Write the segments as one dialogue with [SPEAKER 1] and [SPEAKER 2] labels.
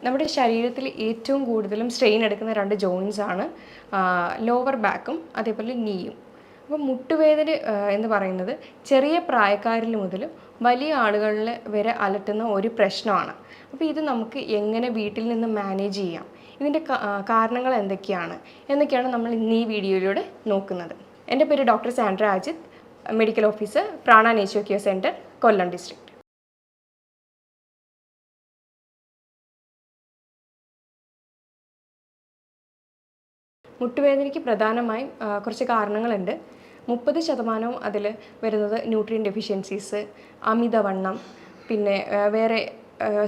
[SPEAKER 1] നമ്മുടെ ശരീരത്തിൽ ഏറ്റവും കൂടുതലും സ്ട്രെയിൻ എടുക്കുന്ന രണ്ട് ജോയിൻസ് ആണ് ലോവർ ബാക്കും അതേപോലെ നീയും. അപ്പോൾ മുട്ടുവേദന എന്ന് പറയുന്നത് ചെറിയ പ്രായക്കാരിൽ മുതൽ വലിയ ആളുകളിൽ വരെ അലട്ടുന്ന ഒരു പ്രശ്നമാണ്. അപ്പോൾ ഇത് നമുക്ക് എങ്ങനെ വീട്ടിൽ നിന്ന് മാനേജ് ചെയ്യാം, ഇതിൻ്റെ കാരണങ്ങൾ എന്തൊക്കെയാണ് എന്നൊക്കെയാണ് നമ്മൾ ഇന്ന് ഈ വീഡിയോയിലൂടെ നോക്കുന്നത്. എൻ്റെ പേര് doctor Sandra Ajith, medical officer, Prana nature care centre, Kollam district. മുട്ടുവേദനയ്ക്ക് പ്രധാനമായും കുറച്ച് കാരണങ്ങളുണ്ട്. 30% അതിൽ വരുന്നത് ന്യൂട്രിയൻ ഡെഫിഷ്യൻസീസ്, അമിതവണ്ണം, പിന്നെ വേറെ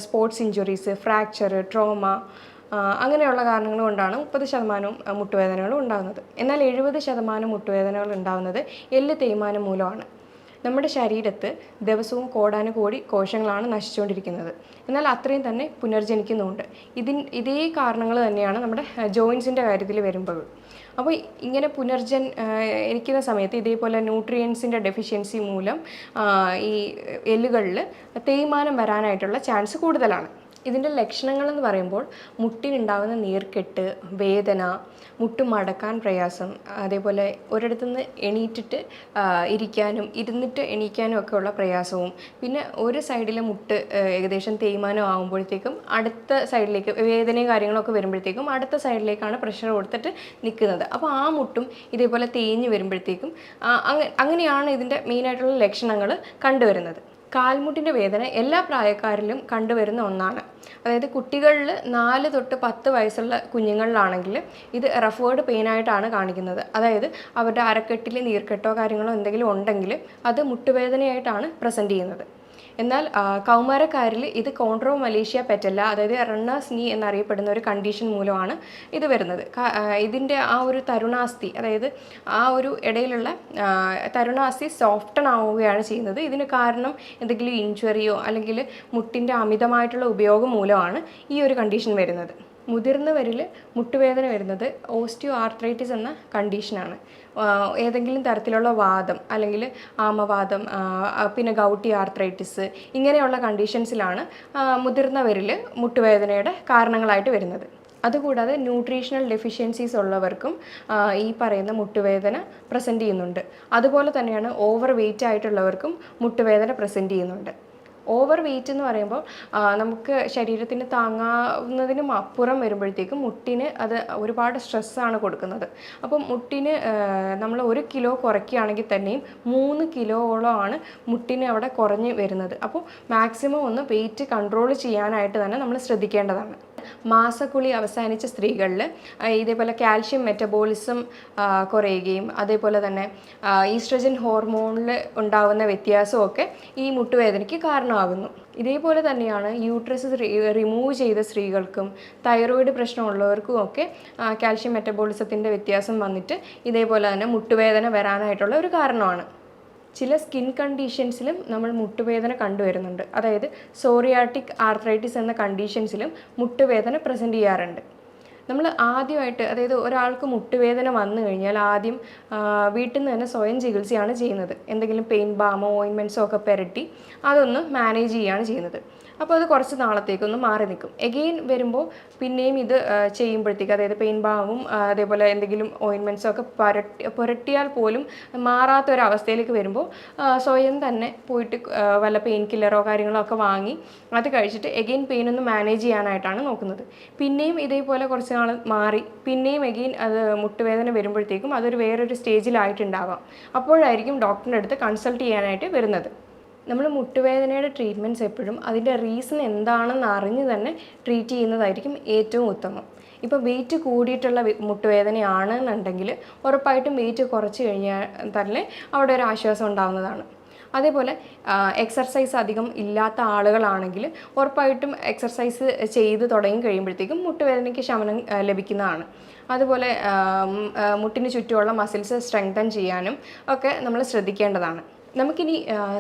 [SPEAKER 1] സ്പോർട്സ് ഇഞ്ചുറീസ്, ഫ്രാക്ചർ, ട്രോമ, അങ്ങനെയുള്ള കാരണങ്ങൾ കൊണ്ടാണ് 30% മുട്ടുവേദനകൾ ഉണ്ടാകുന്നത്. എന്നാൽ 70% മുട്ടുവേദനകൾ ഉണ്ടാകുന്നത് എല്ല് തേയ്മാനം മൂലമാണ്. നമ്മുടെ ശരീരത്ത് ദിവസവും കോടാനുകോടി കോശങ്ങളാണ് നശിച്ചുകൊണ്ടിരിക്കുന്നത്. എന്നാൽ അത്രയും തന്നെ പുനർജനിക്കുന്നുമുണ്ട്. ഇതേ കാരണങ്ങൾ തന്നെയാണ് നമ്മുടെ ജോയിൻസിൻ്റെ കാര്യത്തിൽ വരുമ്പോൾ. അപ്പോൾ ഇങ്ങനെ ഇരിക്കുന്ന സമയത്ത് ഇതേപോലെ ന്യൂട്രിയൻസിൻ്റെ ഡെഫിഷ്യൻസി മൂലം ഈ എല്ലുകളിൽ തേയ്മാനം വരാനായിട്ടുള്ള ചാൻസ് കൂടുതലാണ്. ഇതിൻ്റെ ലക്ഷണങ്ങളെന്ന് പറയുമ്പോൾ മുട്ടിനുണ്ടാകുന്ന നീർക്കെട്ട്, വേദന, മുട്ട് മടക്കാൻ പ്രയാസം, അതേപോലെ ഒരിടത്തുനിന്ന് എണീറ്റിട്ട് ഇരിക്കാനും ഇരുന്നിട്ട് എണീക്കാനും ഒക്കെ ഉള്ള പ്രയാസവും, പിന്നെ ഒരു സൈഡിലെ മുട്ട് ഏകദേശം തേയ്മാനം ആകുമ്പോഴത്തേക്കും അടുത്ത സൈഡിലേക്ക് വേദനയും കാര്യങ്ങളൊക്കെ വരുമ്പോഴത്തേക്കും അടുത്ത സൈഡിലേക്കാണ് പ്രഷർ കൊടുത്തിട്ട് നിൽക്കുന്നത്. അപ്പോൾ ആ മുട്ടും ഇതേപോലെ തേഞ്ഞ് വരുമ്പോഴത്തേക്കും അങ്ങനെയാണ് ഇതിൻ്റെ മെയിനായിട്ടുള്ള ലക്ഷണങ്ങൾ കണ്ടുവരുന്നത്. കാൽമുട്ടിൻ്റെ വേദന എല്ലാ പ്രായക്കാരിലും കണ്ടുവരുന്ന ഒന്നാണ്. അതായത് കുട്ടികളിൽ 4 തൊട്ട് 10 വയസ്സുള്ള കുഞ്ഞുങ്ങളിലാണെങ്കിൽ ഇത് റെഫേർഡ് പെയിനായിട്ടാണ് കാണിക്കുന്നത്. അതായത് അവരുടെ അരക്കെട്ടിൽ നീർക്കെട്ടോ കാര്യങ്ങളോ എന്തെങ്കിലും ഉണ്ടെങ്കിൽ അത് മുട്ടുവേദനയായിട്ടാണ് പ്രസൻറ്റ് ചെയ്യുന്നത്. എന്നാൽ കൗമാരക്കാരിൽ ഇത് കോൺട്രോ മലേഷ്യ പെറ്റല്ല, അതായത് റണ്ണേഴ്സ് നീ എന്നറിയപ്പെടുന്ന ഒരു കണ്ടീഷൻ മൂലമാണ് ഇത് വരുന്നത്. ഇതിൻ്റെ ആ ഒരു തരുണാസ്ഥി, അതായത് ആ ഒരു ഇടയിലുള്ള തരുണാസ്ഥി സോഫ്റ്റൺ ആവുകയാണ് ചെയ്യുന്നത്. ഇതിന് കാരണം എന്തെങ്കിലും ഇഞ്ചുറിയോ അല്ലെങ്കിൽ മുട്ടിൻ്റെ അമിതമായിട്ടുള്ള ഉപയോഗം മൂലമാണ് ഈ ഒരു കണ്ടീഷൻ വരുന്നത്. മുതിർന്നവരിൽ മുട്ടുവേദന വരുന്നത് ഓസ്റ്റിയോ ആർത്രൈറ്റിസ് എന്ന കണ്ടീഷനാണ്. ഏതെങ്കിലും തരത്തിലുള്ള വാദം അല്ലെങ്കിൽ ആമവാദം, പിന്നെ ഗൗട്ടി ആർത്രൈറ്റിസ്, ഇങ്ങനെയുള്ള കണ്ടീഷൻസിലാണ് മുതിർന്നവരിൽ മുട്ടുവേദനയുടെ കാരണങ്ങളായിട്ട് വരുന്നത്. അതുകൂടാതെ ന്യൂട്രീഷണൽ ഡെഫിഷ്യൻസീസ് ഉള്ളവർക്കും ഈ പറയുന്ന മുട്ടുവേദന പ്രസൻറ്റ് ചെയ്യുന്നുണ്ട്. അതുപോലെ തന്നെയാണ് ഓവർ വെയ്റ്റ് ആയിട്ടുള്ളവർക്കും മുട്ടുവേദന പ്രസൻറ്റ് ചെയ്യുന്നുണ്ട്. ഓവർ വെയ്റ്റ് എന്ന് പറയുമ്പോൾ നമുക്ക് ശരീരത്തിന് താങ്ങാവുന്നതിനും അപ്പുറം വരുമ്പോഴത്തേക്കും മുട്ടിന് അത് ഒരുപാട് സ്ട്രെസ്സാണ് കൊടുക്കുന്നത്. അപ്പം മുട്ടിന് നമ്മൾ 1 കിലോ കുറയ്ക്കുകയാണെങ്കിൽ തന്നെയും 3 കിലോയോളമാണ് മുട്ടിന് അവിടെ കുറഞ്ഞ് വരുന്നത്. അപ്പോൾ മാക്സിമം ഒന്ന് വെയ്റ്റ് കൺട്രോൾ ചെയ്യാനായിട്ട് തന്നെ നമ്മൾ ശ്രദ്ധിക്കേണ്ടതാണ്. മാസക്കുളി അവസാനിച്ച സ്ത്രീകളിൽ ഇതേപോലെ കാൽഷ്യം മെറ്റബോളിസം കുറയുകയും അതേപോലെ തന്നെ ഈസ്ട്രജൻ ഹോർമോണിൽ ഉണ്ടാകുന്ന വ്യത്യാസമൊക്കെ ഈ മുട്ടുവേദനയ്ക്ക് കാരണമാകുന്നു. ഇതേപോലെ തന്നെയാണ് യൂട്രസ് റിമൂവ് ചെയ്ത സ്ത്രീകൾക്കും തൈറോയിഡ് പ്രശ്നമുള്ളവർക്കും ഒക്കെ കാൽഷ്യം മെറ്റബോളിസത്തിൻ്റെ വ്യത്യാസം വന്നിട്ട് ഇതേപോലെ തന്നെ മുട്ടുവേദന വരാനായിട്ടുള്ള ഒരു കാരണമാണ്. ചില സ്കിൻ കണ്ടീഷൻസിലും നമ്മൾ മുട്ടുവേദന കണ്ടുവരുന്നുണ്ട്. അതായത് സോറിയാറ്റിക് ആർത്രൈറ്റിസ് എന്ന കണ്ടീഷൻസിലും മുട്ടുവേദന പ്രസൻറ്റ് ചെയ്യാറുണ്ട്. നമ്മൾ ആദ്യമായിട്ട്, അതായത് ഒരാൾക്ക് മുട്ടുവേദന വന്നു കഴിഞ്ഞാൽ ആദ്യം വീട്ടിൽ നിന്ന് തന്നെ സ്വയം ചികിത്സയാണ് ചെയ്യുന്നത്. എന്തെങ്കിലും പെയിൻ ബാമോ ഓയിൻമെൻറ്റ്സോ ഒക്കെ പുരട്ടി അതൊന്ന് മാനേജ് ചെയ്യുകയാണ് ചെയ്യുന്നത്. അപ്പോൾ അത് കുറച്ച് നാളത്തേക്കൊന്ന് മാറി നിൽക്കും. എഗെയിൻ വരുമ്പോൾ പിന്നെയും ഇത് ചെയ്യുമ്പോഴത്തേക്ക്, അതായത് പെയിൻ ബാമും അതേപോലെ എന്തെങ്കിലും ഓയിൻമെൻറ്റ്സോ ഒക്കെ പുരട്ടിയാൽ പോലും മാറാത്തൊരവസ്ഥയിലേക്ക് വരുമ്പോൾ സ്വയം തന്നെ പോയിട്ട് വല്ല പെയിൻ കില്ലറോ കാര്യങ്ങളോ ഒക്കെ വാങ്ങി അത് കഴിച്ചിട്ട് എഗെയിൻ പെയിൻ ഒന്ന് മാനേജ് ചെയ്യാനായിട്ടാണ് നോക്കുന്നത്. പിന്നെയും ഇതേപോലെ കുറച്ച് നാൾ മാറി പിന്നെയും എഗെയിൻ അത് മുട്ടുവേദന വരുമ്പോഴത്തേക്കും അതൊരു വേറൊരു സ്റ്റേജിലായിട്ടുണ്ടാവാം. അപ്പോഴായിരിക്കും ഡോക്ടറിൻ്റെ അടുത്ത് കൺസൾട്ട് ചെയ്യാനായിട്ട് വരുന്നത്. നമ്മൾ മുട്ടുവേദനയുടെ ട്രീറ്റ്മെൻറ്റ്സ് എപ്പോഴും അതിൻ്റെ റീസൺ എന്താണെന്ന് അറിഞ്ഞ് തന്നെ ട്രീറ്റ് ചെയ്യുന്നതായിരിക്കും ഏറ്റവും ഉത്തമം. ഇപ്പോൾ വെയിറ്റ് കൂടിയിട്ടുള്ള മുട്ടുവേദനയാണെന്നുണ്ടെങ്കിൽ ഉറപ്പായിട്ടും വെയിറ്റ് കുറച്ച് കഴിഞ്ഞാൽ തന്നെ അവിടെ ഒരു ആശ്വാസം ഉണ്ടാകുന്നതാണ്. അതേപോലെ എക്സർസൈസ് അധികം ഇല്ലാത്ത ആളുകളാണെങ്കിൽ ഉറപ്പായിട്ടും എക്സർസൈസ് ചെയ്ത് തുടങ്ങി കഴിയുമ്പോഴത്തേക്കും മുട്ടുവേദനയ്ക്ക് ശമനം ലഭിക്കുന്നതാണ്. അതുപോലെ മുട്ടിന് ചുറ്റുമുള്ള മസിൽസ് സ്ട്രെങ്തൻ ചെയ്യാനും ഒക്കെ നമ്മൾ ശ്രദ്ധിക്കേണ്ടതാണ്. നമുക്കിനി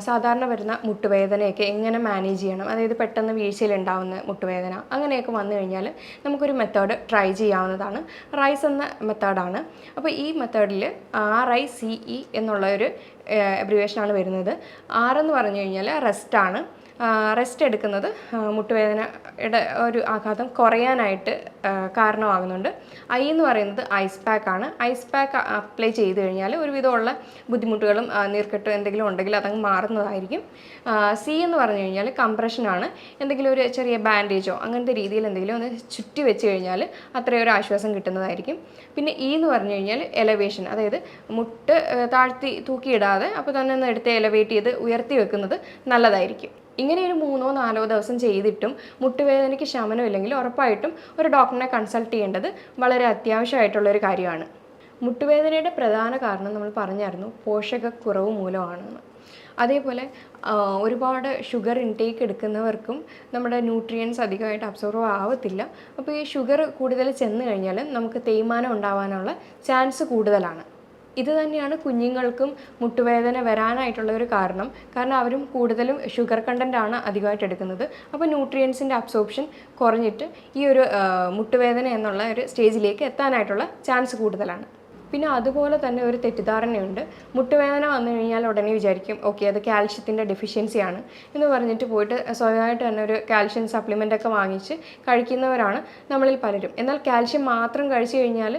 [SPEAKER 1] സാധാരണ വരുന്ന മുട്ടുവേദനയൊക്കെ എങ്ങനെ മാനേജ് ചെയ്യണം, അതായത് പെട്ടെന്ന് വീഴ്ചയിലുണ്ടാകുന്ന മുട്ടുവേദന അങ്ങനെയൊക്കെ വന്നു കഴിഞ്ഞാൽ നമുക്കൊരു മെത്തേഡ് ട്രൈ ചെയ്യാവുന്നതാണ്. റൈസ് എന്ന മെത്തേഡാണ്. അപ്പോൾ ഈ മെത്തേഡിൽ RICE എന്നുള്ള ഒരു അബ്രിവേഷനാണ് വരുന്നത്. R എന്ന് പറഞ്ഞു കഴിഞ്ഞാൽ റെസ്റ്റാണ്, റെസ്റ്റ് എടുക്കുന്നത് മുട്ടുവേദനയുടെ ഒരു ആഘാതം കുറയാനായിട്ട് കാരണമാകുന്നുണ്ട്. ഐ എന്ന് പറയുന്നത് ഐസ് പാക്കാണ്. ഐസ് പാക്ക് അപ്ലൈ ചെയ്ത് കഴിഞ്ഞാൽ ഒരുവിധമുള്ള ബുദ്ധിമുട്ടുകളും നീർക്കെട്ട് എന്തെങ്കിലും ഉണ്ടെങ്കിൽ അതങ്ങ് മാറുന്നതായിരിക്കും. സി എന്ന് പറഞ്ഞു കഴിഞ്ഞാൽ കംപ്രഷനാണ്. എന്തെങ്കിലും ഒരു ചെറിയ ബാൻഡേജോ അങ്ങനത്തെ രീതിയിൽ എന്തെങ്കിലും ഒന്ന് ചുറ്റി വെച്ച് കഴിഞ്ഞാൽ അത്രയും ഒരു ആശ്വാസം കിട്ടുന്നതായിരിക്കും. പിന്നെ ഇ എന്ന് പറഞ്ഞു കഴിഞ്ഞാൽ എലവേഷൻ, അതായത് മുട്ട് താഴ്ത്തി തൂക്കിയിടാതെ അപ്പോൾ തന്നെ ഒന്ന് എടുത്ത് എലവേറ്റ് ചെയ്ത് ഉയർത്തി വെക്കുന്നത് നല്ലതായിരിക്കും. ഇങ്ങനെ ഒരു 3-4 ദിവസം ചെയ്തിട്ടും മുട്ടുവേദനയ്ക്ക് ശമനമില്ലെങ്കിൽ ഉറപ്പായിട്ടും ഒരു ഡോക്ടറിനെ കൺസൾട്ട് ചെയ്യേണ്ടത് വളരെ അത്യാവശ്യമായിട്ടുള്ളൊരു കാര്യമാണ്. മുട്ടുവേദനയുടെ പ്രധാന കാരണം നമ്മൾ പറഞ്ഞായിരുന്നു പോഷകക്കുറവ് മൂലമാണെന്ന്. അതേപോലെ ഒരുപാട് ഷുഗർ ഇൻടേക്ക് എടുക്കുന്നവർക്കും നമ്മുടെ ന്യൂട്രിയൻസ് അധികമായിട്ട് അബ്സോർവ് ആവത്തില്ല. അപ്പോൾ ഈ ഷുഗർ കൂടുതൽ ചെന്ന് കഴിഞ്ഞാൽ നമുക്ക് തേയ്മാനം ഉണ്ടാവാനുള്ള ചാൻസ് കൂടുതലാണ്. ഇത് തന്നെയാണ് കുഞ്ഞുങ്ങൾക്കും മുട്ടുവേദന വരാനായിട്ടുള്ള ഒരു കാരണം അവരും കൂടുതലും ഷുഗർ കണ്ടൻ്റാണ് അധികമായിട്ട് എടുക്കുന്നത്. അപ്പോൾ ന്യൂട്രിയൻസിൻ്റെ അബ്സോർപ്ഷൻ കുറഞ്ഞിട്ട് ഈ ഒരു മുട്ടുവേദന എന്നുള്ള ഒരു സ്റ്റേജിലേക്ക് എത്താനായിട്ടുള്ള ചാൻസ് കൂടുതലാണ്. പിന്നെ അതുപോലെ തന്നെ ഒരു തെറ്റിദ്ധാരണയുണ്ട്, മുട്ടുവേദന വന്നു കഴിഞ്ഞാൽ ഉടനെ വിചാരിക്കും ഓക്കെ അത് കാൽഷ്യത്തിൻ്റെ ഡെഫിഷ്യൻസിയാണ് എന്ന് പറഞ്ഞിട്ട് പോയിട്ട് സ്വയമായിട്ട് തന്നെ ഒരു കാൽഷ്യം സപ്ലിമെൻ്റൊക്കെ വാങ്ങിച്ച് കഴിക്കുന്നവരാണ് നമ്മളിൽ പലരും. എന്നാൽ കാൽഷ്യം മാത്രം കഴിച്ചു കഴിഞ്ഞാൽ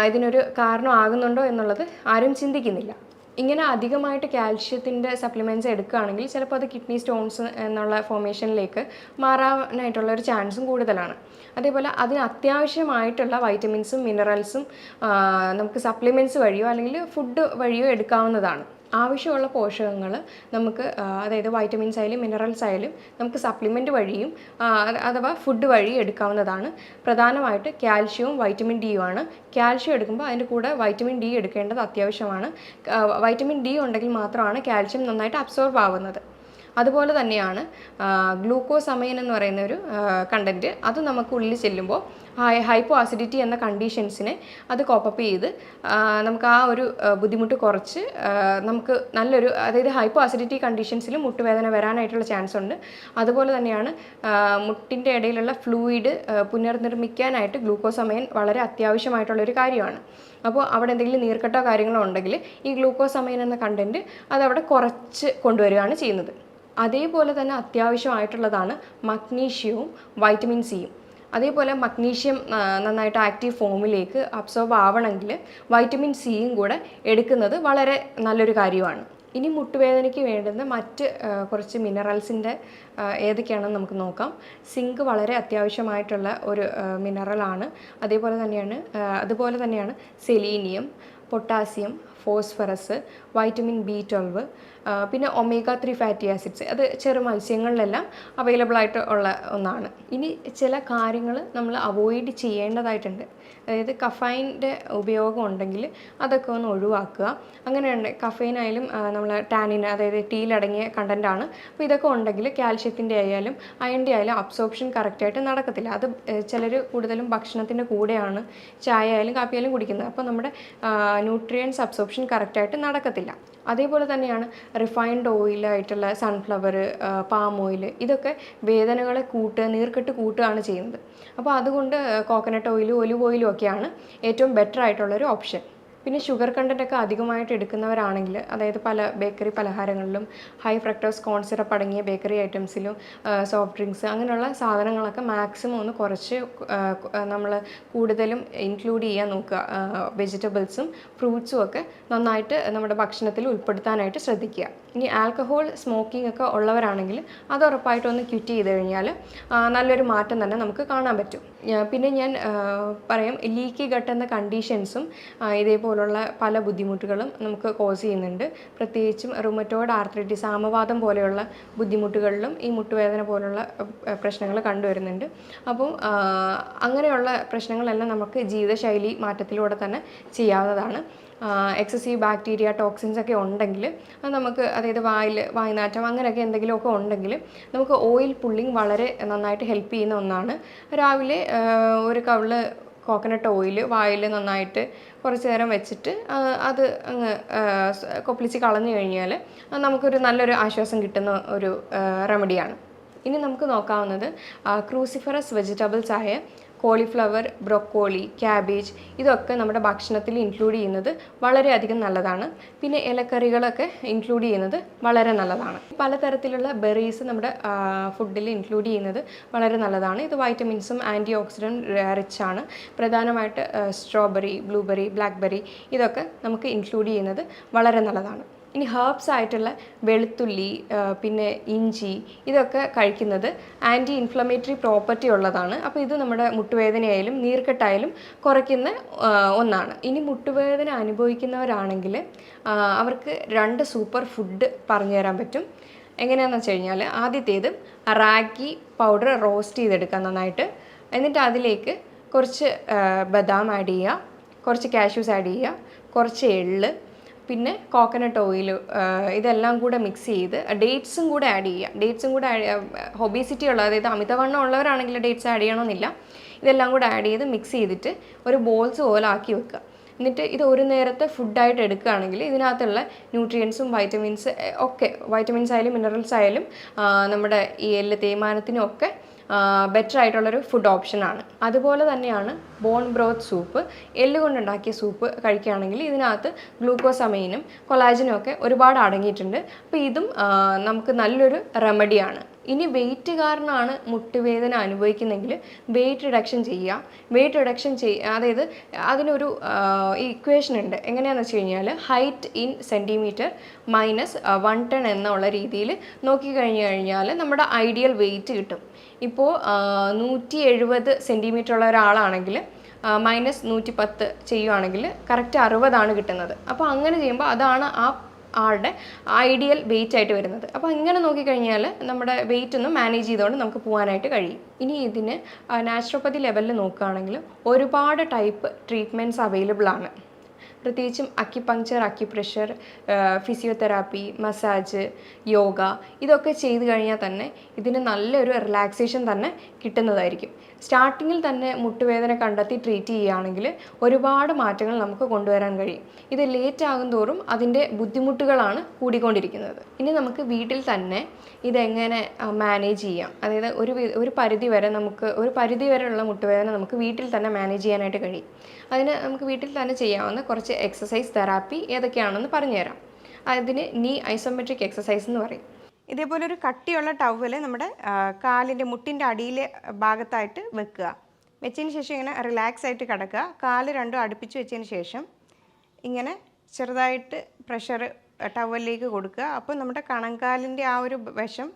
[SPEAKER 1] ഇതിനൊരു കാരണമാകുന്നുണ്ടോ എന്നുള്ളത് ആരും ചിന്തിക്കുന്നില്ല. ഇങ്ങനെ അധികമായിട്ട് കാൽഷ്യത്തിൻ്റെ സപ്ലിമെൻറ്റ്സ് എടുക്കുകയാണെങ്കിൽ ചിലപ്പോൾ അത് കിഡ്നി സ്റ്റോൺസ് എന്നുള്ള ഫോർമേഷനിലേക്ക് മാറാനായിട്ടുള്ള ഒരു ചാൻസും കൂടുതലാണ്. അതേപോലെ അതിന് അത്യാവശ്യമായിട്ടുള്ള വൈറ്റമിൻസും മിനറൽസും നമുക്ക് സപ്ലിമെൻറ്റ്സ് വഴിയോ അല്ലെങ്കിൽ ഫുഡ് വഴിയോ എടുക്കാവുന്നതാണ്. ആവശ്യമുള്ള പോഷകങ്ങൾ നമുക്ക് അതായത് വൈറ്റമിൻസ് ആയാലും മിനറൽസ് ആയാലും നമുക്ക് സപ്ലിമെൻറ്റ് വഴിയും അഥവാ ഫുഡ് വഴി എടുക്കാവുന്നതാണ്. പ്രധാനമായിട്ട് കാൽഷ്യവും വൈറ്റമിൻ ഡിയുമാണ്. കാൽഷ്യം എടുക്കുമ്പോൾ അതിൻ്റെ കൂടെ വൈറ്റമിൻ ഡി എടുക്കേണ്ടത് അത്യാവശ്യമാണ്. വൈറ്റമിൻ ഡി ഉണ്ടെങ്കിൽ മാത്രമാണ് കാൽഷ്യം നന്നായിട്ട് അബ്സോർബ് ആവുന്നത്. അതുപോലെ തന്നെയാണ് ഗ്ലൂക്കോസമൈൻ എന്ന് പറയുന്ന ഒരു കണ്ടൻറ്റ്, അത് നമുക്ക് ഉള്ളിൽ ചെല്ലുമ്പോൾ ഹൈപ്പോ അസിഡിറ്റി എന്ന കണ്ടീഷൻസിനെ അത് കോപ്പപ്പ് ചെയ്ത് നമുക്ക് ആ ഒരു ബുദ്ധിമുട്ട് കുറച്ച് നമുക്ക് നല്ലൊരു, അതായത് ഹൈപ്പോ അസിഡിറ്റി കണ്ടീഷൻസിൽ മുട്ടുവേദന വരാനായിട്ടുള്ള ചാൻസ് ഉണ്ട്. അതുപോലെ തന്നെയാണ് മുട്ടിൻ്റെ ഇടയിലുള്ള ഫ്ലൂയിഡ് പുനർനിർമ്മിക്കാനായിട്ട് ഗ്ലൂക്കോസമൈൻ വളരെ അത്യാവശ്യമായിട്ടുള്ളൊരു കാര്യമാണ്. അപ്പോൾ അവിടെ എന്തെങ്കിലും നീർക്കെട്ടോ കാര്യങ്ങളോ ഉണ്ടെങ്കിൽ ഈ ഗ്ലൂക്കോസമൈൻ എന്ന കണ്ടൻറ്റ് അതവിടെ കുറച്ച് കൊണ്ടുവരികയാണ് ചെയ്യുന്നത്. അതേപോലെ തന്നെ അത്യാവശ്യമായിട്ടുള്ളതാണ് മഗ്നീഷ്യവും വൈറ്റമിൻ സിയും. അതേപോലെ മഗ്നീഷ്യം നന്നായിട്ട് ആക്റ്റീവ് ഫോമിലേക്ക് അബ്സോർബ് ആവണമെങ്കിൽ വൈറ്റമിൻ സിയും കൂടെ എടുക്കുന്നത് വളരെ നല്ലൊരു കാര്യമാണ്. ഇനി മുട്ടുവേദനയ്ക്ക് വേണ്ടുന്ന മറ്റ് കുറച്ച് മിനറൽസിൻ്റെ ഏതൊക്കെയാണെന്ന് നമുക്ക് നോക്കാം. സിങ്ക് വളരെ അത്യാവശ്യമായിട്ടുള്ള ഒരു മിനറലാണ്. അതുപോലെ തന്നെയാണ് selenium, potassium, phosphorus, vitamin B12, പിന്നെ omega-3 ഫാറ്റി ആസിഡ്സ്. അത് ചെറു മത്സ്യങ്ങളിലെല്ലാം അവൈലബിൾ ആയിട്ട് ഉള്ള ഒന്നാണ്. ഇനി ചില കാര്യങ്ങൾ നമ്മൾ അവോയ്ഡ് ചെയ്യേണ്ടതായിട്ടുണ്ട്. അതായത് കഫൈൻ്റെ ഉപയോഗം ഉണ്ടെങ്കിൽ അതൊക്കെ ഒന്ന് ഒഴിവാക്കുക. അങ്ങനെയുണ്ട് കഫൈനായാലും നമ്മൾ ടാനിൻ, അതായത് ടീയിലടങ്ങിയ കണ്ടൻ്റാണ്. അപ്പോൾ ഇതൊക്കെ ഉണ്ടെങ്കിൽ കാൽഷ്യത്തിൻ്റെ ആയാലും അയണിൻ്റെ ആയാലും അബ്സോർപ്ഷൻ കറക്റ്റായിട്ട് നടക്കത്തില്ല. അത് ചിലർ കൂടുതലും ഭക്ഷണത്തിൻ്റെ കൂടെയാണ് ചായ ആയാലും കാപ്പി ആയാലും കുടിക്കുന്നത്. അപ്പോൾ നമ്മുടെ ന്യൂട്രിയൻസ് അബ്സോർപ്ഷൻ കറക്റ്റായിട്ട് നടക്കത്തില്ല. അതേപോലെ തന്നെയാണ് റിഫൈൻഡ് ഓയിലായിട്ടുള്ള സൺഫ്ലവർ, പാം ഓയിൽ, ഇതൊക്കെ വേദനകളെ നീർക്കെട്ട് കൂട്ടുകയാണ് ചെയ്യുന്നത്. അപ്പോൾ അതുകൊണ്ട് കോക്കനട്ട് ഓയിലും ഒലിവ് ഓയിലും ഒക്കെയാണ് ഏറ്റവും ബെറ്റർ ആയിട്ടുള്ളൊരു ഓപ്ഷൻ. പിന്നെ ഷുഗർ കണ്ടൻറ്റൊക്കെ അധികമായിട്ട് എടുക്കുന്നവരാണെങ്കിൽ, അതായത് പല ബേക്കറി പലഹാരങ്ങളിലും ഹൈ ഫ്രക്ടോസ് കോൺ സിറപ്പ് അടങ്ങിയ ബേക്കറി ഐറ്റംസിലും സോഫ്റ്റ് ഡ്രിങ്ക്സ് അങ്ങനെയുള്ള സാധനങ്ങളൊക്കെ മാക്സിമം ഒന്ന് കുറച്ച് നമ്മൾ കൂടുതലും ഇൻക്ലൂഡ് ചെയ്യാൻ നോക്കുക. വെജിറ്റബിൾസും ഫ്രൂട്ട്സും ഒക്കെ നന്നായിട്ട് നമ്മുടെ ഭക്ഷണത്തിൽ ഉൾപ്പെടുത്താനായിട്ട് ശ്രദ്ധിക്കുക. ഇനി ആൽക്കഹോൾ സ്മോക്കിംഗ് ഒക്കെ ഉള്ളവരാണെങ്കിൽ അത് ഉറപ്പായിട്ടൊന്ന് ക്വിറ്റ് ചെയ്ത് കഴിഞ്ഞാൽ നല്ലൊരു മാറ്റം തന്നെ നമുക്ക് കാണാൻ പറ്റും. പിന്നെ ഞാൻ പറയാം, ലീക്കി ഗട്ട് എന്ന കണ്ടീഷൻസും ഇതേപോലുള്ള പല ബുദ്ധിമുട്ടുകളും നമുക്ക് കോസ് ചെയ്യുന്നുണ്ട്. പ്രത്യേകിച്ചും റുമറ്റോയ്ഡ് ആർത്രൈറ്റിസ്, ആമവാദം പോലെയുള്ള ബുദ്ധിമുട്ടുകളിലും ഈ മുട്ടുവേദന പോലുള്ള പ്രശ്നങ്ങൾ കണ്ടുവരുന്നുണ്ട്. അപ്പോൾ അങ്ങനെയുള്ള പ്രശ്നങ്ങളെല്ലാം നമുക്ക് ജീവിതശൈലി മാറ്റത്തിലൂടെ തന്നെ ചെയ്യാവുന്നതാണ്. എക്സസീവ് ബാക്ടീരിയ ടോക്സിൻസ് ഒക്കെ ഉണ്ടെങ്കിൽ അത് നമുക്ക്, അതായത് വായ്നാറ്റം അങ്ങനെയൊക്കെ എന്തെങ്കിലുമൊക്കെ ഉണ്ടെങ്കിൽ നമുക്ക് ഓയിൽ പുള്ളിങ് വളരെ നന്നായിട്ട് ഹെൽപ്പ് ചെയ്യുന്ന ഒന്നാണ്. രാവിലെ ഒരു കവിള് കോക്കനട്ട് ഓയിൽ വായിൽ നന്നായിട്ട് കുറച്ച് നേരം വെച്ചിട്ട് അത് അങ്ങ് കൊപ്പിളിച്ച് കളഞ്ഞു കഴിഞ്ഞാൽ നമുക്കൊരു നല്ലൊരു ആശ്വാസം കിട്ടുന്ന ഒരു റെമഡിയാണ്. ഇനി നമുക്ക് നോക്കാവുന്നത് ക്രൂസിഫറസ് വെജിറ്റബിൾസ് ആയ കോളിഫ്ലവർ, ബ്രൊക്കോളി, ക്യാബേജ് ഇതൊക്കെ നമ്മുടെ ഭക്ഷണത്തിൽ ഇൻക്ലൂഡ് ചെയ്യുന്നത് വളരെയധികം നല്ലതാണ്. പിന്നെ ഇലക്കറികളൊക്കെ ഇൻക്ലൂഡ് ചെയ്യുന്നത് വളരെ നല്ലതാണ്. പലതരത്തിലുള്ള ബെറീസ് നമ്മുടെ ഫുഡിൽ ഇൻക്ലൂഡ് ചെയ്യുന്നത് വളരെ നല്ലതാണ്. ഇത് വൈറ്റമിൻസും ആൻറ്റി ഓക്സിഡൻറ്റ് റിച്ച് ആണ്. പ്രധാനമായിട്ട് സ്ട്രോബെറി, ബ്ലൂബെറി, ബ്ലാക്ക്ബെറി ഇതൊക്കെ നമുക്ക് ഇൻക്ലൂഡ് ചെയ്യുന്നത് വളരെ നല്ലതാണ്. ഇനി ഹെർബ്സ് ആയിട്ടുള്ള വെളുത്തുള്ളി, പിന്നെ ഇഞ്ചി ഇതൊക്കെ കഴിക്കുന്നത് ആൻറ്റി ഇൻഫ്ലമേറ്ററി പ്രോപ്പർട്ടി ഉള്ളതാണ്. അപ്പോൾ ഇത് നമ്മുടെ മുട്ടുവേദനയായാലും നീർക്കെട്ടായാലും കുറയ്ക്കുന്ന ഒന്നാണ്. ഇനി മുട്ടുവേദന അനുഭവിക്കുന്നവരാണെങ്കിൽ അവർക്ക് 2 സൂപ്പർ ഫുഡ് പറഞ്ഞു തരാൻ പറ്റും. എങ്ങനെയാണെന്ന് വെച്ച് കഴിഞ്ഞാൽ, ആദ്യത്തേത് റാഗി പൗഡർ റോസ്റ്റ് ചെയ്തെടുക്കുക നന്നായിട്ട്. എന്നിട്ട് അതിലേക്ക് കുറച്ച് ബദാം ആഡ് ചെയ്യുക, കുറച്ച് കാഷ്യൂസ് ആഡ് ചെയ്യുക, കുറച്ച് എള്ള്, പിന്നെ കോക്കനട്ട് ഓയിൽ, ഇതെല്ലാം കൂടെ മിക്സ് ചെയ്ത് ഡേറ്റ്സും കൂടെ ആഡ് ചെയ്യുക. ഡേറ്റ്സും കൂടെ ഒബീസിറ്റി ഉള്ള, അതായത് അമിതവണ്ണം ഉള്ളവരാണെങ്കിൽ ഡേറ്റ്സ് ആഡ് ചെയ്യണമെന്നില്ല. ഇതെല്ലാം കൂടെ ആഡ് ചെയ്ത് മിക്സ് ചെയ്തിട്ട് ഒരു ബോൾസ് പോലെ ആക്കി വെക്കുക. എന്നിട്ട് ഇത് ഒരു നേരത്തെ ഫുഡായിട്ട് എടുക്കുകയാണെങ്കിൽ ഇതിനകത്തുള്ള ന്യൂട്രിയൻസും വൈറ്റമിൻസ് ആയാലും മിനറൽസ് ആയാലും നമ്മുടെ ഈ എല്ല് തേയ്മാനത്തിനും ഒക്കെ ബെറ്റർ ആയിട്ടുള്ളൊരു ഫുഡ് ഓപ്ഷനാണ്. അതുപോലെ തന്നെയാണ് ബോൺ ബ്രോത്ത് സൂപ്പ്. എല്ല് കൊണ്ടുണ്ടാക്കിയ സൂപ്പ് കഴിക്കുകയാണെങ്കിൽ ഇതിനകത്ത് ഗ്ലൂക്കോസമൈനും കൊളാജനും ഒക്കെ ഒരുപാട് അടങ്ങിയിട്ടുണ്ട്. അപ്പോൾ ഇതും നമുക്ക് നല്ലൊരു റെമഡിയാണ്. ഇനി വെയിറ്റ് കാരണമാണ് മുട്ടുവേദന അനുഭവിക്കുന്നെങ്കിൽ വെയിറ്റ് റിഡക്ഷൻ ചെയ്യുക. അതായത് അതിനൊരു ഇക്വേഷൻ ഉണ്ട്. എങ്ങനെയാണെന്ന് വെച്ച് കഴിഞ്ഞാൽ, ഹൈറ്റ് ഇൻ സെൻറ്റിമീറ്റർ മൈനസ് 1 ടൺ എന്നുള്ള രീതിയിൽ നോക്കിക്കഴിഞ്ഞു കഴിഞ്ഞാൽ നമ്മുടെ ഐഡിയൽ വെയിറ്റ് കിട്ടും. ഇപ്പോൾ 170 സെൻറ്റിമീറ്റർ ഉള്ള ഒരാളാണെങ്കിൽ മൈനസ് 110 ചെയ്യുവാണെങ്കിൽ കറക്റ്റ് 60 കിട്ടുന്നത്. അപ്പോൾ അങ്ങനെ ചെയ്യുമ്പോൾ അതാണ് ആ ആളുടെ ഐഡിയൽ വെയിറ്റ് ആയിട്ട് വരുന്നത്. അപ്പോൾ ഇങ്ങനെ നോക്കിക്കഴിഞ്ഞാൽ നമ്മുടെ വെയിറ്റ് ഒന്ന് മാനേജ് ചെയ്തുകൊണ്ട് നമുക്ക് പോകാനായിട്ട് കഴിയും. ഇനി ഇതിന് നാച്ചുറോപ്പതി ലെവലിൽ നോക്കുകയാണെങ്കിൽ ഒരുപാട് ടൈപ്പ് ട്രീറ്റ്മെൻറ്റ്സ് അവൈലബിൾ ആണ്. പ്രത്യേകിച്ചും acupuncture, acupressure, physiotherapy, massage, yoga ഇതൊക്കെ ചെയ്ത് കഴിഞ്ഞാൽ തന്നെ ഇതിന് നല്ലൊരു റിലാക്സേഷൻ തന്നെ കിട്ടുന്നതായിരിക്കും. സ്റ്റാർട്ടിങ്ങിൽ തന്നെ മുട്ടുവേദന കണ്ടെത്തി ട്രീറ്റ് ചെയ്യുകയാണെങ്കിൽ ഒരുപാട് മാറ്റങ്ങൾ നമുക്ക് കൊണ്ടുവരാൻ കഴിയും. ഇത് ലേറ്റ് ആകും തോറും അതിൻ്റെ ബുദ്ധിമുട്ടുകളാണ് കൂടിക്കൊണ്ടിരിക്കുന്നത്. ഇനി നമുക്ക് വീട്ടിൽ തന്നെ ഇതെങ്ങനെ മാനേജ് ചെയ്യാം, അതായത് ഒരു പരിധി വരെയുള്ള മുട്ടുവേദന നമുക്ക് വീട്ടിൽ തന്നെ മാനേജ് ചെയ്യാനായിട്ട് കഴിയും. അതിന് നമുക്ക് വീട്ടിൽ തന്നെ ചെയ്യാവുന്ന കുറച്ച് എക്സസൈസ് തെറാപ്പി ഏതൊക്കെയാണെന്ന് പറഞ്ഞുതരാം. അതിന് നീ ഐസോമെട്രിക് എക്സസൈസ് എന്ന് പറയും. ഇതേപോലെ ഒരു കട്ടിയുള്ള ടവൽ നമ്മുടെ കാലിൻ്റെ മുട്ടിൻ്റെ അടിയിലെ ഭാഗത്തായിട്ട് വെക്കുക. വെച്ചതിന് ശേഷം ഇങ്ങനെ റിലാക്സ് ആയിട്ട് കിടക്കുക. കാല് രണ്ടും അടുപ്പിച്ച് വെച്ചതിന് ശേഷം ഇങ്ങനെ ചെറുതായിട്ട് പ്രഷർ ടവലിലേക്ക് കൊടുക്കുക. അപ്പോൾ നമ്മുടെ കണങ്കാലിൻ്റെ ആ ഒരു വശം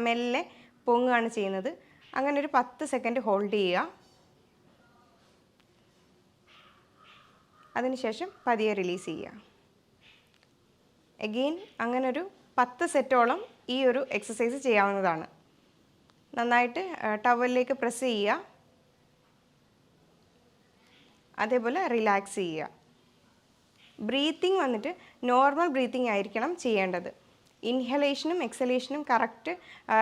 [SPEAKER 1] മെല്ലെ പൊങ്ങുകയാണ് ചെയ്യുന്നത്. അങ്ങനെ ഒരു 10 സെക്കൻഡ് ഹോൾഡ് ചെയ്യുക. അതിനുശേഷം പതിയെ റിലീസ് ചെയ്യുക. എഗെയിൻ അങ്ങനെ ഒരു 10 സെറ്റോളം ഈ ഒരു എക്സസൈസ് ചെയ്യാവുന്നതാണ്. നന്നായിട്ട് ടവലിലേക്ക് പ്രസ് ചെയ്യുക. അതേപോലെ റിലാക്സ് ചെയ്യുക. ബ്രീത്തിങ് വന്നിട്ട് നോർമൽ ബ്രീത്തിങ് ആയിരിക്കണം ചെയ്യേണ്ടത്. ഇൻഹലേഷനും എക്സലേഷനും കറക്റ്റ്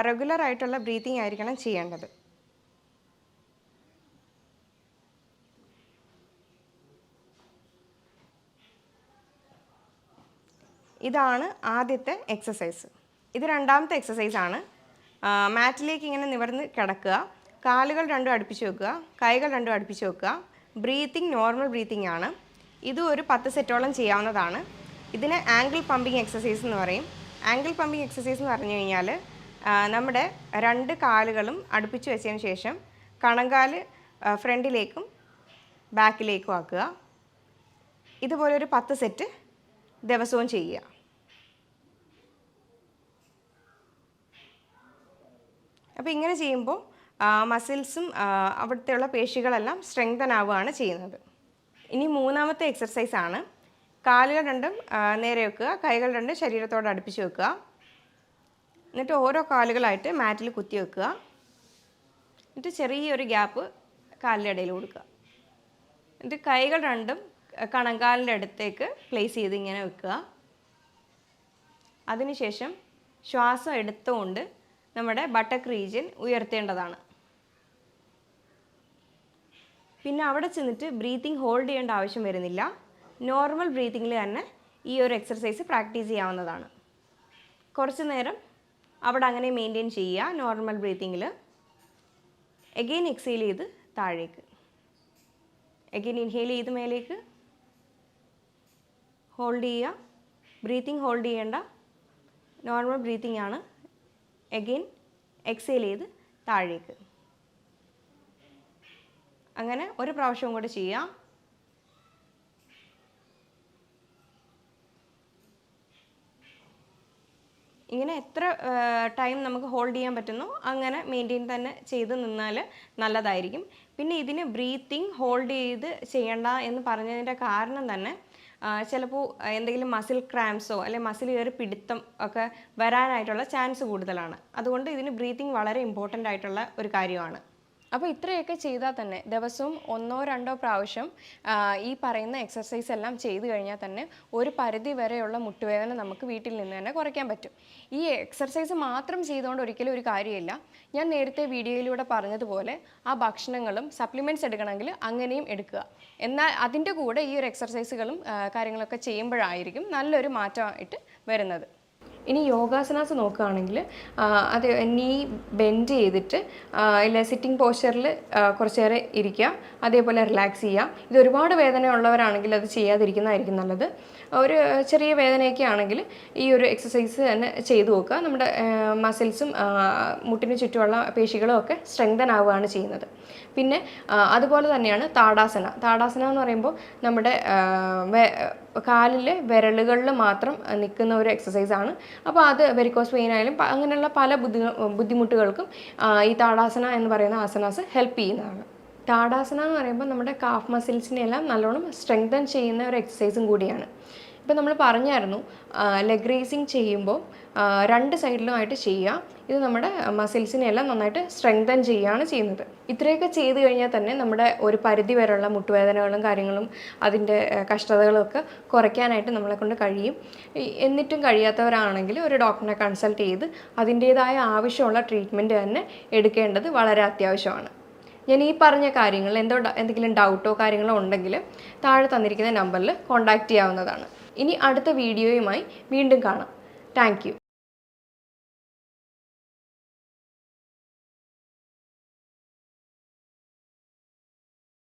[SPEAKER 1] റെഗുലർ ആയിട്ടുള്ള ബ്രീത്തിങ് ആയിരിക്കണം ചെയ്യേണ്ടത്. ഇതാണ് ആദ്യത്തെ എക്സസൈസ്. ഇത് രണ്ടാമത്തെ എക്സസൈസാണ്. മാറ്റിലേക്ക് ഇങ്ങനെ നിവർന്ന് കിടക്കുക. കാലുകൾ രണ്ടും അടുപ്പിച്ച് വെക്കുക, കൈകൾ രണ്ടും അടുപ്പിച്ച് വെക്കുക. ബ്രീത്തിങ് നോർമൽ ബ്രീത്തിങ് ആണ്. ഇതും ഒരു 10 സെറ്റോളം ചെയ്യാവുന്നതാണ്. ഇതിന് ആംഗിൾ പമ്പിങ് എക്സസൈസ് എന്ന് പറയും. ആംഗിൾ പമ്പിങ് എക്സസൈസ് എന്ന് പറഞ്ഞു കഴിഞ്ഞാൽ നമ്മുടെ 2 കാലുകളും അടുപ്പിച്ച് വെച്ചതിന് ശേഷം കണങ്കാല് ഫ്രണ്ടിലേക്കും ബാക്കിലേക്കും ആക്കുക. ഇതുപോലെ ഒരു 10 സെറ്റ് ദിവസവും ചെയ്യുക. അപ്പോൾ ഇങ്ങനെ ചെയ്യുമ്പോൾ മസിൽസും അവിടുത്തെയുള്ള പേശികളെല്ലാം സ്ട്രെങ്തൻ ആവുകയാണ് ചെയ്യുന്നത്. ഇനി മൂന്നാമത്തെ എക്സർസൈസാണ്. കാലുകൾ രണ്ടും നേരെ വെക്കുക, കൈകൾ രണ്ടും ശരീരത്തോട് അടുപ്പിച്ച് വെക്കുക. എന്നിട്ട് ഓരോ കാലുകളായിട്ട് മാറ്റിൽ കുത്തി വെക്കുക. എന്നിട്ട് ചെറിയൊരു ഗ്യാപ്പ് കാലിൻ്റെ ഇടയിൽ കൊടുക്കുക. എന്നിട്ട് കൈകൾ രണ്ടും കണങ്കാലിൻ്റെ അടുത്തേക്ക് പ്ലേസ് ചെയ്ത് ഇങ്ങനെ വെക്കുക. അതിനുശേഷം ശ്വാസം എടുത്തുകൊണ്ട് നമ്മുടെ ബട്ടക്ക് റീജിയൻ ഉയർത്തേണ്ടതാണ്. പിന്നെ അവിടെ ചെന്നിട്ട് ബ്രീത്തിങ് ഹോൾഡ് ചെയ്യേണ്ട ആവശ്യം വരുന്നില്ല. നോർമൽ ബ്രീത്തിങ്ങിൽ തന്നെ ഈ ഒരു എക്സർസൈസ് പ്രാക്ടീസ് ചെയ്യാവുന്നതാണ്. കുറച്ച് നേരം അവിടെ അങ്ങനെ മെയിൻറ്റെയിൻ ചെയ്യുക നോർമൽ ബ്രീത്തിങ്ങിൽ. എഗെയിൻ എക്സെയിൽ ചെയ്ത്
[SPEAKER 2] താഴേക്ക്. അഗെയിൻ ഇൻഹെയിൽ ചെയ്ത് മേലേക്ക്, ഹോൾഡ് ചെയ്യുക. ബ്രീത്തിങ് ഹോൾഡ് ചെയ്യേണ്ട, നോർമൽ ബ്രീത്തിങ് ആണ്. അഗെയിൻ എക്സേൽ ചെയ്ത് താഴേക്ക്. അങ്ങനെ ഒരു പ്രാവശ്യം കൂടി ചെയ്യാം. ഇങ്ങനെ എത്ര ടൈം നമുക്ക് ഹോൾഡ് ചെയ്യാൻ പറ്റുന്നോ അങ്ങനെ മെയിൻറ്റെയിൻ തന്നെ ചെയ്ത് നിന്നാൽ നല്ലതായിരിക്കും. പിന്നെ ഇതിന് ബ്രീത്തിങ് ഹോൾഡ് ചെയ്ത് ചെയ്യണ്ട എന്ന് പറഞ്ഞതിൻ്റെ കാരണം തന്നെ ചിലപ്പോൾ എന്തെങ്കിലും മസിൽ ക്രാംസോ അല്ലെങ്കിൽ മസിൽ കയറി പിടുത്തം ഒക്കെ വരാനായിട്ടുള്ള ചാൻസ് കൂടുതലാണ്. അതുകൊണ്ട് ഇതിന് ബ്രീത്തിങ് വളരെ ഇമ്പോർട്ടൻ്റ് ആയിട്ടുള്ള ഒരു കാര്യമാണ്.
[SPEAKER 1] അപ്പോൾ ഇത്രയൊക്കെ ചെയ്താൽ തന്നെ ദിവസവും 1-2 പ്രാവശ്യം ഈ പറയുന്ന എക്സർസൈസ് എല്ലാം ചെയ്തു കഴിഞ്ഞാൽ തന്നെ ഒരു പരിധി വരെയുള്ള മുട്ടുവേദന നമുക്ക് വീട്ടിൽ നിന്ന് തന്നെ കുറയ്ക്കാൻ പറ്റും. ഈ എക്സർസൈസ് മാത്രം ചെയ്തുകൊണ്ട് ഒരിക്കലും ഒരു കാര്യമില്ല. ഞാൻ നേരത്തെ വീഡിയോയിലൂടെ പറഞ്ഞതുപോലെ ആ ഭക്ഷണങ്ങളും സപ്ലിമെൻറ്റ്സ് എടുക്കണമെങ്കിൽ അങ്ങനെയും എടുക്കുക. എന്നാൽ അതിൻ്റെ കൂടെ ഈ ഒരു എക്സർസൈസുകളും കാര്യങ്ങളൊക്കെ ചെയ്യുമ്പോഴായിരിക്കും നല്ലൊരു മാറ്റമായിട്ട് വരുന്നത്. ഇനി യോഗാസനാസ് നോക്കുകയാണെങ്കിൽ അത് നീ ബെൻഡ് ചെയ്തിട്ട് ഇല്ല സിറ്റിംഗ് പോസ്ചറിൽ കുറച്ച് നേരം ഇരിക്കുക, അതേപോലെ റിലാക്സ് ചെയ്യുക. ഇത് ഒരുപാട് വേദന ഉള്ളവരാണെങ്കിൽ അത് ചെയ്യാതിരിക്കുന്നതായിരിക്കും നല്ലത്. ഒരു ചെറിയ വേദനയൊക്കെ ആണെങ്കിൽ ഈ ഒരു എക്സസൈസ് തന്നെ ചെയ്തു നോക്കുക. നമ്മുടെ മസിൽസും മുട്ടിന് ചുറ്റുമുള്ള പേശികളും ഒക്കെ സ്ട്രെങ്തൻ ആവുകയാണ് ചെയ്യുന്നത്. പിന്നെ അതുപോലെ തന്നെയാണ് താടാസന. താടാസന എന്ന് പറയുമ്പോൾ നമ്മുടെ കാലിലെ വിരലുകളിൽ മാത്രം നിൽക്കുന്ന ഒരു എക്സസൈസാണ്. അപ്പോൾ അത് വെരിക്കോസ് വെയിൻ ആയാലും അങ്ങനെയുള്ള പല ബുദ്ധിമുട്ടുകൾക്കും ഈ താടാസന എന്ന് പറയുന്ന ആസനാസ് ഹെൽപ്പ് ചെയ്യുന്നതാണ്. താടാസന എന്ന് പറയുമ്പോൾ നമ്മുടെ കാഫ് മസിൽസിനെല്ലാം നല്ലോണം സ്ട്രെങ്തൻ ചെയ്യുന്ന ഒരു എക്സസൈസും കൂടിയാണ്. ഇപ്പോൾ നമ്മൾ പറഞ്ഞായിരുന്നു ലെഗ് റേസിങ് ചെയ്യുമ്പോൾ 2 സൈഡിലുമായിട്ട് ചെയ്യുക. ഇത് നമ്മുടെ മസിൽസിനെല്ലാം നന്നായിട്ട് സ്ട്രെങ്തൻ ചെയ്യുകയാണ് ചെയ്യുന്നത്. ഇത്രയൊക്കെ ചെയ്ത് കഴിഞ്ഞാൽ തന്നെ നമ്മുടെ ഒരു പരിധി വരെയുള്ള മുട്ടുവേദനകളും കാര്യങ്ങളും അതിൻ്റെ കഷ്ടതകളും ഒക്കെ കുറയ്ക്കാനായിട്ട് നമ്മളെ കൊണ്ട് കഴിയും. എന്നിട്ടും കഴിയാത്തവരാണെങ്കിൽ ഒരു ഡോക്ടറിനെ കൺസൾട്ട് ചെയ്ത് അതിൻ്റേതായ ആവശ്യമുള്ള ട്രീറ്റ്മെൻറ്റ് തന്നെ എടുക്കേണ്ടത് വളരെ അത്യാവശ്യമാണ്. ഞാൻ ഈ പറഞ്ഞ കാര്യങ്ങൾ എന്തെങ്കിലും ഡൗട്ടോ കാര്യങ്ങളോ ഉണ്ടെങ്കിൽ താഴെ തന്നിരിക്കുന്ന നമ്പറിൽ കോൺടാക്റ്റ് ചെയ്യാവുന്നതാണ്. ഇനി അടുത്ത വീഡിയോയുമായി വീണ്ടും കാണാം. Thank you.